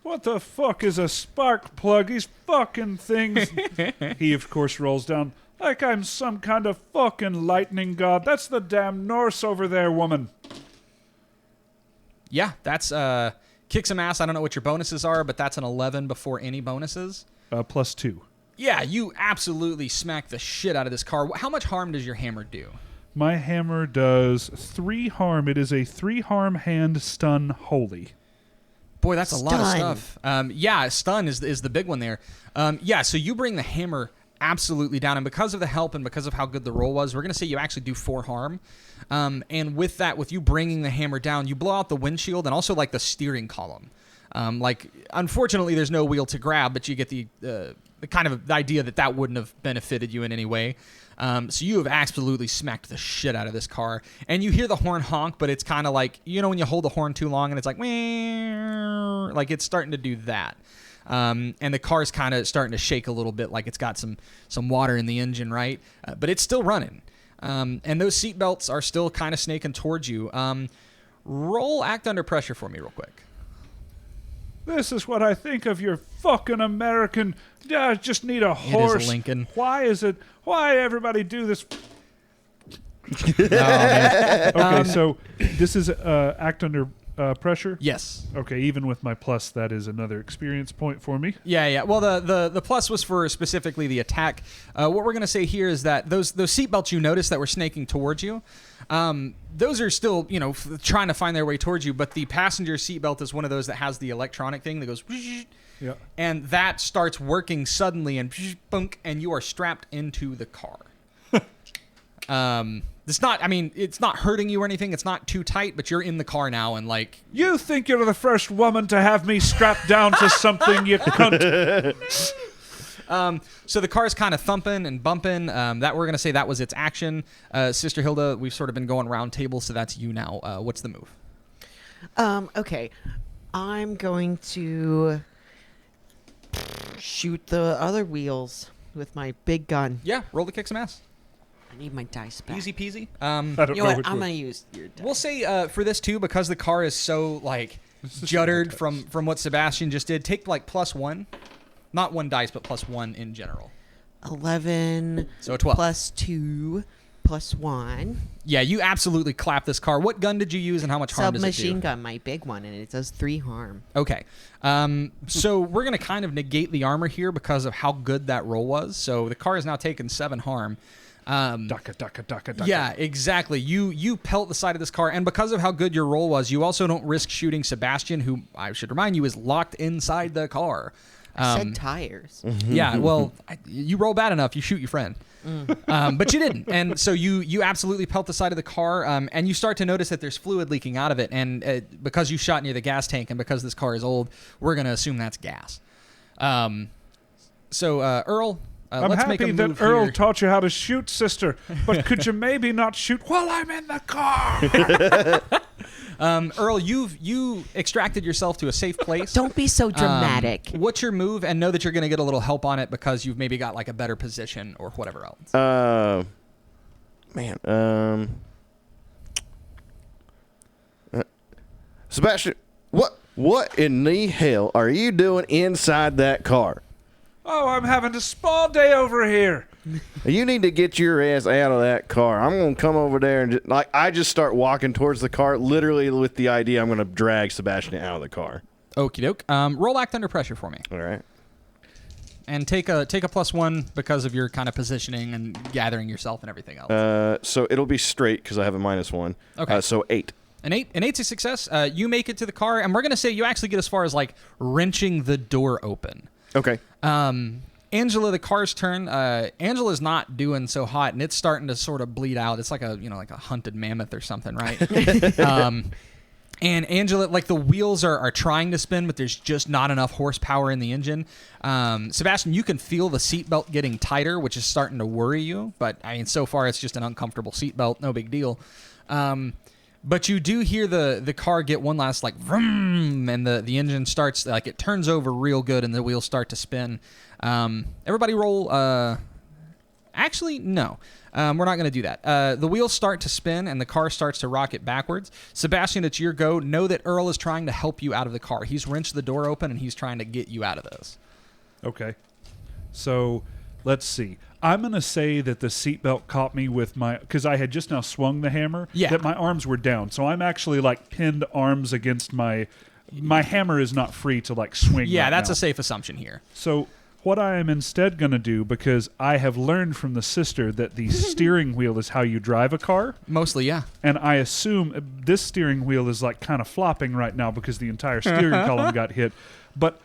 D: What the fuck is a spark plug? These fucking things. He, of course, rolls down like I'm some kind of fucking lightning god. That's the damn Norse over there, woman.
B: Yeah, that's kick some ass. I don't know what your bonuses are, but that's an 11 before any bonuses.
D: +2.
B: Yeah, you absolutely smack the shit out of this car. How much harm does your hammer do?
D: My hammer does 3 harm. It is a 3 harm hand stun holy.
B: Boy, that's a lot of
E: Stun.
B: stuff. Yeah, stun is the big one there. Yeah, so you bring the hammer absolutely down, and because of the help and because of how good the roll was, we're going to say you actually do 4 harm. And with that, with you bringing the hammer down, you blow out the windshield and also like the steering column. Unfortunately, there's no wheel to grab, but you get the kind of idea that wouldn't have benefited you in any way. So you have absolutely smacked the shit out of this car. And you hear the horn honk, but it's kind of like, when you hold the horn too long and it's like, like it's starting to do that. And the car's kind of starting to shake a little bit, like it's got some water in the engine, right? But it's still running. And those seat belts are still kind of snaking towards you. Roll act under pressure for me real quick.
D: This is what I think of your fucking American. I just need a horse.
B: It is a Lincoln.
D: Why everybody do this?
B: Oh, man.
D: Okay, so this is act under pressure?
B: Yes.
D: Okay, even with my plus, that is another experience point for me.
B: Yeah. Well, the plus was for specifically the attack. What we're going to say here is that those seatbelts you noticed that were snaking towards you, those are still, trying to find their way towards you, but the passenger seatbelt is one of those that has the electronic thing that goes,
D: yeah,
B: and that starts working suddenly, and bunk, and you are strapped into the car. It's not hurting you or anything. It's not too tight, but you're in the car now, and like...
D: You think you're the first woman to have me strapped down to something, you cunt.
B: So the car's kind of thumping and bumping. That we're gonna say that was its action. Sister Hilda, we've sort of been going round table, so that's you now. What's the move?
E: Okay. I'm going to shoot the other wheels with my big gun.
B: Yeah, roll to kick some ass.
E: I need my dice back.
B: Easy peasy.
D: I don't
E: You know
D: know
E: what?
D: which
E: I'm
D: one.
E: going to use your dice.
B: We'll say for this too, because the car is so like juttered from what Sebastian just did. Take like +1, not one dice, but +1 in general.
E: 11
B: So a 12.
E: plus 2 plus 1.
B: Yeah, you absolutely clap this car. What gun did you use, and how much harm does it do?
E: Submachine gun, my big one, and it does 3 harm.
B: Okay. So we're going to kind of negate the armor here because of how good that roll was. So the car has now taken 7 harm.
D: Ducka.
B: Yeah, exactly. You pelt the side of this car, and because of how good your roll was, you also don't risk shooting Sebastian, who I should remind you is locked inside the car.
E: I said tires.
B: Yeah, well, you roll bad enough, you shoot your friend. But you didn't. And so you absolutely pelt the side of the car, and you start to notice that there's fluid leaking out of it. And because you shot near the gas tank and because this car is old, we're going to assume that's gas. So Earl,
D: I'm
B: let's make a
D: happy
B: move
D: that Earl
B: here.
D: taught you how to shoot, sister. But could you maybe not shoot while I'm in the car?
B: Earl, you extracted yourself to a safe place.
E: Don't be so dramatic.
B: What's your move? And know that you're going to get a little help on it because you've maybe got like a better position or whatever else.
C: Sebastian, what in the hell are you doing inside that car?
D: Oh, I'm having a spa day over here.
C: You need to get your ass out of that car. I'm going to come over there and I just start walking towards the car, literally with the idea I'm going to drag Sebastian out of the car.
B: Okie doke. Roll act under pressure for me.
C: All right.
B: And take a +1 because of your kind of positioning and gathering yourself and everything else.
C: So it'll be straight because I have a -1.
B: Okay.
C: So 8.
B: An 8's a success. You make it to the car, and we're gonna say you actually get as far as like wrenching the door open.
C: Okay.
B: Angela, the car's turn. Angela's not doing so hot, and it's starting to sort of bleed out. It's like a hunted mammoth or something, right? And Angela, like the wheels are trying to spin, but there's just not enough horsepower in the engine. Sebastian, you can feel the seatbelt getting tighter, which is starting to worry you. But I mean, so far it's just an uncomfortable seatbelt, no big deal. But you do hear the car get one last like vroom, and the engine starts like it turns over real good, and the wheels start to spin. Everybody roll. Actually, no. We're not going to do that. The wheels start to spin, and the car starts to rocket backwards. Sebastian, it's your go. Know that Earl is trying to help you out of the car. He's wrenched the door open, and he's trying to get you out of this.
D: Okay. So, let's see. I'm going to say that the seatbelt caught me with my... Because I had just now swung the hammer.
B: Yeah.
D: That my arms were down. So I'm actually, like, pinned arms against my... My hammer is not free to, like, swing
B: Yeah,
D: right
B: that's
D: now.
B: a safe assumption here.
D: So... What I am instead going to do, because I have learned from the sister that the steering wheel is how you drive a car,
B: Mostly, yeah.
D: and I assume this steering wheel is like kind of flopping right now because the entire steering column got hit. But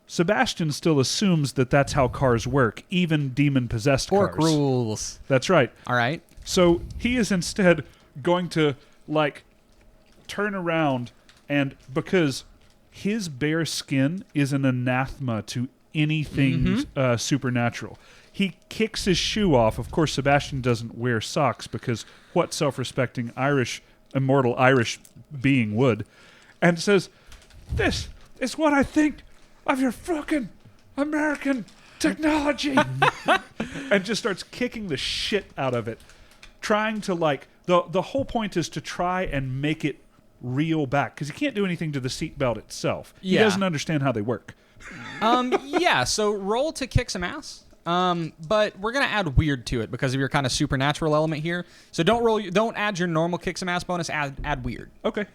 D: Sebastian still assumes that that's how cars work, even demon-possessed
B: Pork
D: cars.
B: rules.
D: That's right.
B: All right.
D: So he is instead going to, like, turn around, and because his bare skin is an anathema to anything supernatural. He kicks his shoe off. Of course, Sebastian doesn't wear socks because what self-respecting immortal Irish being would? And says, "This is what I think of your fucking American technology." And just starts kicking the shit out of it. Trying to, like, the whole point is to try and make it reel back because he can't do anything to the seatbelt itself. He
B: Yeah.
D: doesn't understand how they work.
B: Yeah, so roll to kick some ass. But we're gonna add weird to it because of your kind of supernatural element here. So don't add your normal kick some ass bonus. Add weird.
D: Okay.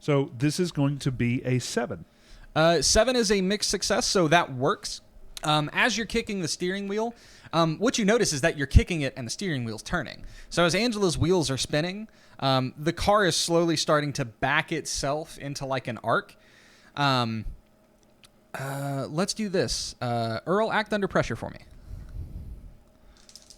D: So this is going to be a 7.
B: 7 is a mixed success, so that works. As you're kicking the steering wheel, what you notice is that you're kicking it and the steering wheel's turning. So as Angela's wheels are spinning, the car is slowly starting to back itself into like an arc. Let's do this. Earl, act under pressure for me.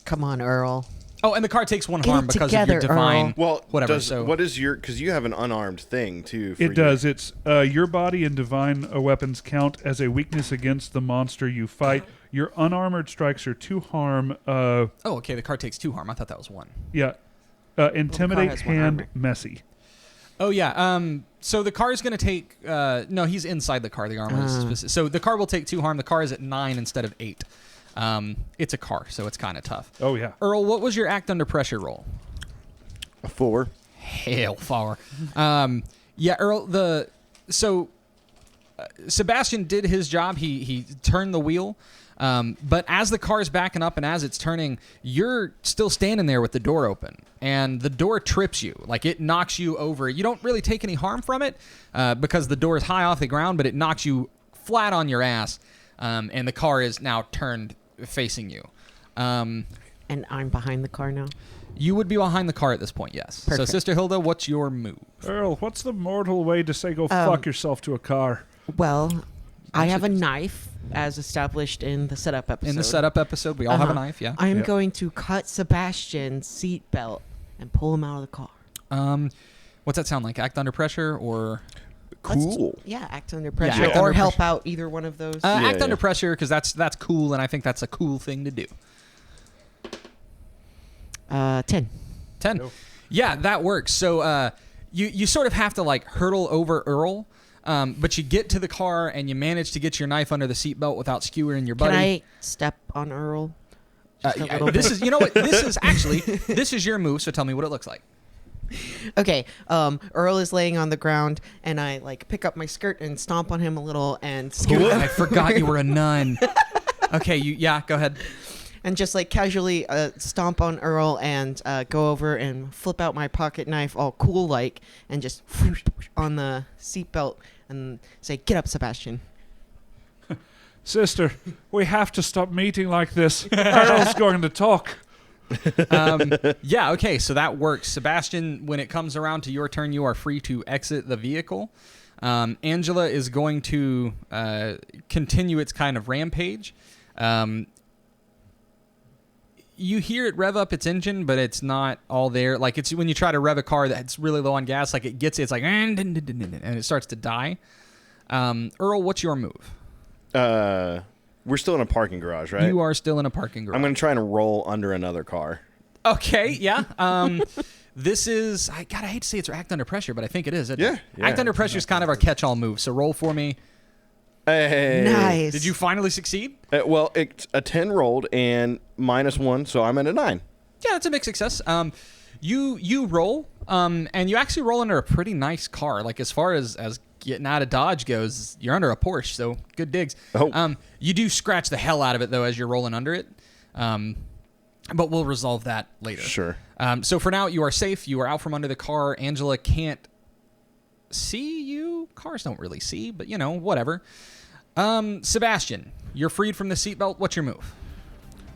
E: Come on, Earl.
B: Oh, and the car takes 1
E: Get
B: harm
E: it
B: because
E: together,
B: of your divine.
E: Earl.
C: Well,
B: whatever.
C: what is your? Because you have an unarmed thing too.
D: It does. It's your body and divine weapons count as a weakness against the monster you fight. Your unarmored strikes are 2 harm.
B: Oh, okay. The car takes 2 harm. I thought that was 1.
D: Yeah. Intimidate,
E: has 1
D: hand,
E: armor.
D: messy.
B: Oh yeah. So the car is going to take. No, he's inside the car. The armor is specific. So the car will take 2 harm. The car is at 9 instead of 8. It's a car, so it's kind of tough.
D: Oh yeah.
B: Earl, what was your act under pressure roll?
C: A 4.
B: Hellfire. Yeah, Earl. Sebastian did his job. He turned the wheel. But as the car is backing up and as it's turning, you're still standing there with the door open. And the door trips you. Like, it knocks you over. You don't really take any harm from it because the door is high off the ground, but it knocks you flat on your ass. And the car is now turned facing you.
E: And I'm behind the car now.
B: You would be behind the car at this point, yes.
E: Perfect.
B: So, Sister Hilda, what's your move?
D: Earl, what's the mortal way to say go fuck yourself to a car?
E: Well, I have a knife, as established in the setup episode.
B: In the setup episode, we all have a knife, yeah.
E: I am
D: Yep.
E: going to cut Sebastian's seatbelt and pull him out of the car.
B: What's that sound like? Act under pressure or
C: Cool.
E: Yeah, act under pressure,
B: act
E: or
B: under
E: help
B: pressure.
E: out either one of those.
B: act under
C: yeah.
B: pressure because that's cool, and I think that's a cool thing to do.
E: 10.
B: 10.
D: Go.
B: Yeah, that works. So you sort of have to like hurdle over Earl, but you get to the car and you manage to get your knife under the seatbelt without skewering your buddy.
E: Can I step on Earl? Just a little
B: this
E: bit?
B: is, you know what? This is actually, this is your move. So tell me what it looks like.
E: Okay, Earl is laying on the ground, and I like pick up my skirt and stomp on him a little, and scoot
B: I forgot you were a nun. Okay, go ahead.
E: and just like casually stomp on Earl and go over and flip out my pocket knife, all cool like, and just on the seatbelt and say, "Get up, Sebastian."
D: Sister, we have to stop meeting like this. Earl's going to talk.
B: Yeah, okay, so that works. Sebastian, when it comes around to your turn, you are free to exit the vehicle. Angela is going to continue its kind of rampage. You hear it rev up its engine, but it's not all there. Like, it's when you try to rev a car that's really low on gas, like it's like, and it starts to die. Earl, what's your move?
C: We're still in a parking garage, right?
B: You are still in a parking garage.
C: I'm going to try and roll under another car.
B: Okay, yeah. This is, I hate to say it's act under pressure, but I think it is. Isn't it?
C: Yeah.
B: Act under pressure is kind of our catch-all move. So roll for me.
C: Hey.
E: Nice.
B: Did you finally succeed?
C: Well, it's a 10 rolled and -1, so I'm at a 9.
B: Yeah, it's a big success. You roll, and you actually roll under a pretty nice car. Like, as far as getting out of Dodge goes, you're under a Porsche, so good digs.
C: Oh.
B: You do scratch the hell out of it, though, as you're rolling under it. But we'll resolve that later.
C: Sure.
B: So for now, you are safe. You are out from under the car. Angela can't see you. Cars don't really see, but, whatever. Sebastian, you're freed from the seatbelt. What's your move?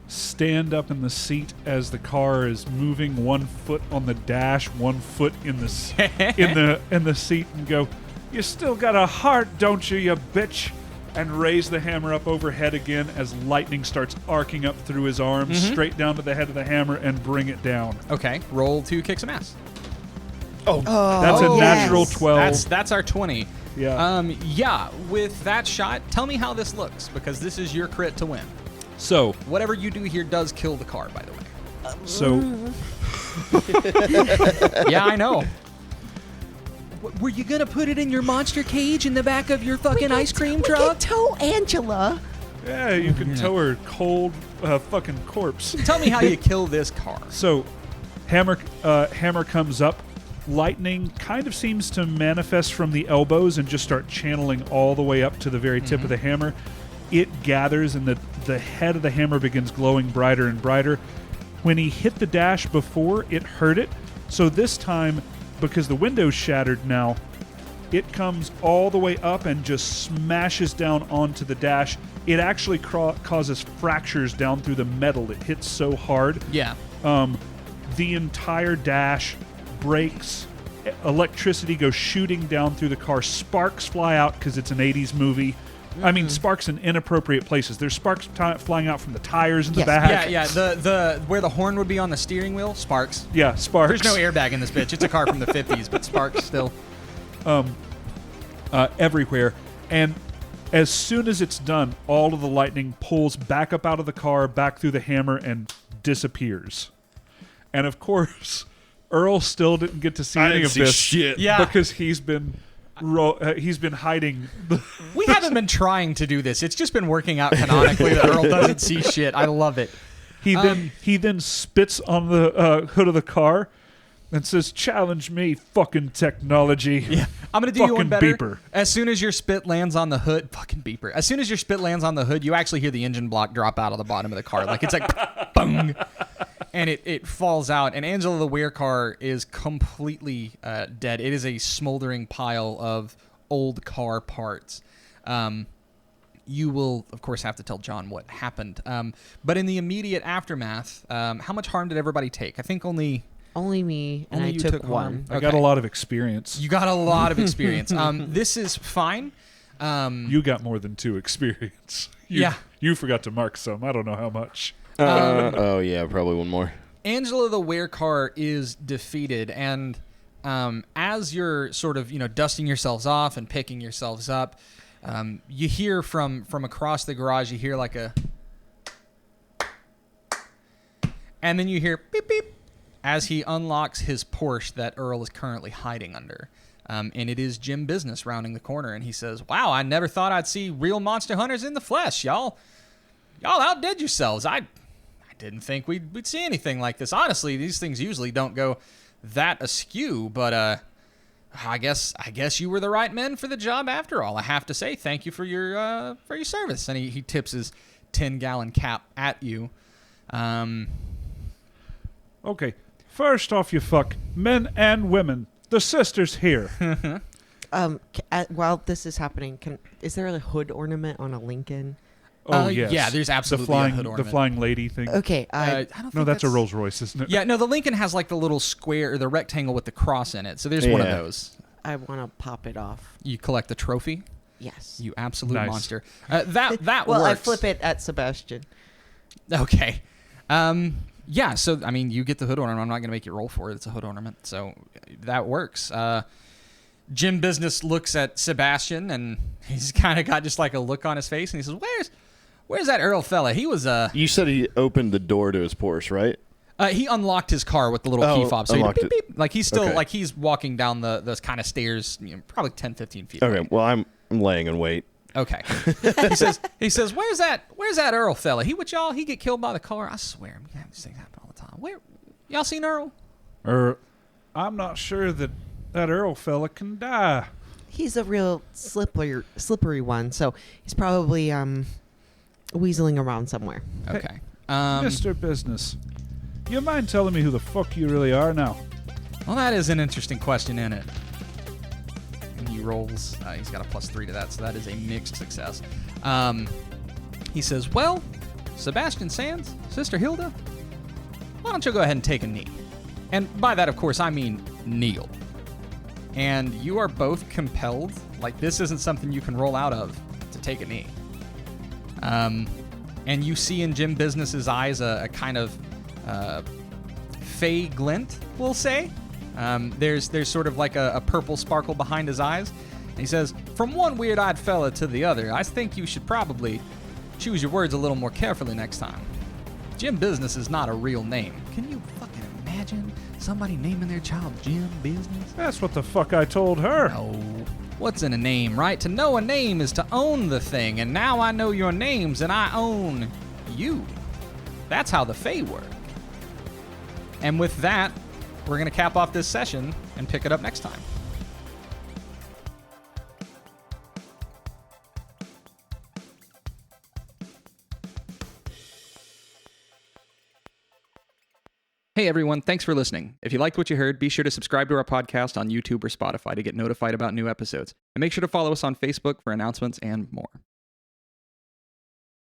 D: Stand up in the seat as the car is moving, 1 foot on the dash, 1 foot in the in the seat, and go, "You still got a heart, don't you, you bitch?" And raise the hammer up overhead again as lightning starts arcing up through his arms, straight down to the head of the hammer, and bring it down.
B: Okay, roll to kick some ass.
D: That's a natural 12.
B: That's our 20.
D: Yeah.
B: With that shot, tell me how this looks, because this is your crit to win.
D: So,
B: Whatever you do here does kill the car, by the way. Yeah, I know. Were you gonna put it in your monster cage in the back of your fucking ice cream truck?
E: We can tow Angela.
D: yeah, you can tow her cold fucking corpse.
B: Tell me how you kill this car.
D: So, hammer comes up. Lightning kind of seems to manifest from the elbows and just start channeling all the way up to the very tip of the hammer. It gathers, and the head of the hammer begins glowing brighter and brighter. When he hit the dash before, it hurt it. So this time, because the window's shattered now, it comes all the way up and just smashes down onto the dash. It actually causes fractures down through the metal. It hits so hard.
B: Yeah.
D: The entire dash breaks. Electricity goes shooting down through the car. Sparks fly out because it's an 80s movie. I mean, sparks in inappropriate places. There's sparks flying out from the tires in the
E: Yes.
D: back.
B: Yeah. The where the horn would be on the steering wheel, sparks.
D: Yeah, sparks.
B: There's no airbag in this bitch. It's a car from the 50s, but sparks still.
D: Everywhere. And as soon as it's done, all of the lightning pulls back up out of the car, back through the hammer, and disappears. And of course, Earl still didn't get to see any of this
C: shit.
B: Yeah.
D: because he's been hiding.
B: We haven't been trying to do this. It's just been working out canonically that Earl doesn't see shit. I love it.
D: He then spits on the hood of the car and says, "Challenge me, fucking technology."
B: Yeah. I'm going to do you one
D: Fucking
B: better.
D: beeper.
B: As soon as your spit lands on the hood, fucking beeper. As soon as your spit lands on the hood, you actually hear the engine block drop out of the bottom of the car. Like, it's like, boom. And it falls out. And Angela the Werecar is completely dead. It is a smoldering pile of old car parts. You will, of course, have to tell John what happened. But in the immediate aftermath, how much harm did everybody take? I think only
E: me, and
B: Only
E: I
B: you
E: took
B: took
E: one.
B: harm.
D: I got a lot of experience.
B: You got a lot of experience. This is fine.
D: You got more than 2 experience.
B: Yeah.
D: You forgot to mark some. I don't know how much.
C: Oh yeah, probably one more.
B: Angela the Werecar is defeated, and as you're sort of dusting yourselves off and picking yourselves up, you hear from across the garage. You hear like a, and then you hear beep beep as he unlocks his Porsche that Earl is currently hiding under. And it is Jim Business rounding the corner, and he says, "Wow, I never thought I'd see real monster hunters in the flesh. Y'all outdid yourselves. I didn't think we'd see anything like this. Honestly, these things usually don't go that askew, but I guess you were the right men for the job after all. I have to say thank you for your service." And he tips his 10-gallon cap at you.
D: Okay. First off, you fuck men and women. The sister's here.
E: While this is happening, is there a hood ornament on a Lincoln?
D: Oh, yes.
B: Yeah, there's absolutely a hood ornament.
D: The flying lady thing.
E: Okay,
B: I don't think
D: No, that's a Rolls Royce, isn't it?
B: Yeah, no, the Lincoln has like the little square or the rectangle with the cross in it. So there's one of
C: Yeah.
B: those.
E: I want to pop it off.
B: You collect the trophy.
E: Yes.
B: You absolute
D: Nice.
B: monster. That
E: well,
B: works.
E: I flip it at Sebastian.
B: Okay. Yeah, so, I mean, you get the hood ornament. I'm not going to make you roll for it. It's a hood ornament. So that works. Jim Business looks at Sebastian, and he's kind of got just like a look on his face, and he says, Where's that Earl fella? He was,
C: You said he opened the door to his Porsche, right?
B: he unlocked his car with the little key fob. So he
C: unlocked
B: beep,
C: it.
B: beep. Like, he's still,
C: Okay.
B: like, he's walking down those kind of stairs, probably 10, 15 feet
C: Okay,
B: away.
C: well I'm laying in wait.
B: Okay. he says, where's that Earl fella? He with y'all? He get killed by the car? I swear, these things happen all the time. Where y'all seen Earl?
D: I'm not sure that Earl fella can die.
E: He's a real slippery one, so he's probably weaseling around somewhere.
B: Okay.
D: Mr. Business, you mind telling me who the fuck you really are now?
B: Well, that is an interesting question, isn't it? And he rolls. He's got a +3 to that, so that is a mixed success. He says, well, Sebastian Sands, Sister Hilda, why don't you go ahead and take a knee? And by that, of course, I mean kneel. And you are both compelled, like this isn't something you can roll out of, to take a knee. And you see in Jim Business's eyes a kind of fey glint, we'll say. There's sort of like a purple sparkle behind his eyes. And he says, from one weird-eyed fella to the other, I think you should probably choose your words a little more carefully next time. Jim Business is not a real name. Can you fucking imagine somebody naming their child Jim Business?
D: That's what the fuck I told her.
B: No. What's in a name, right? To know a name is to own the thing, and now I know your names and I own you. That's how the Fae work. And with that, we're going to cap off this session and pick it up next time. Hey everyone, thanks for listening. If you liked what you heard, be sure to subscribe to our podcast on YouTube or Spotify to get notified about new episodes. And make sure to follow us on Facebook for announcements and more.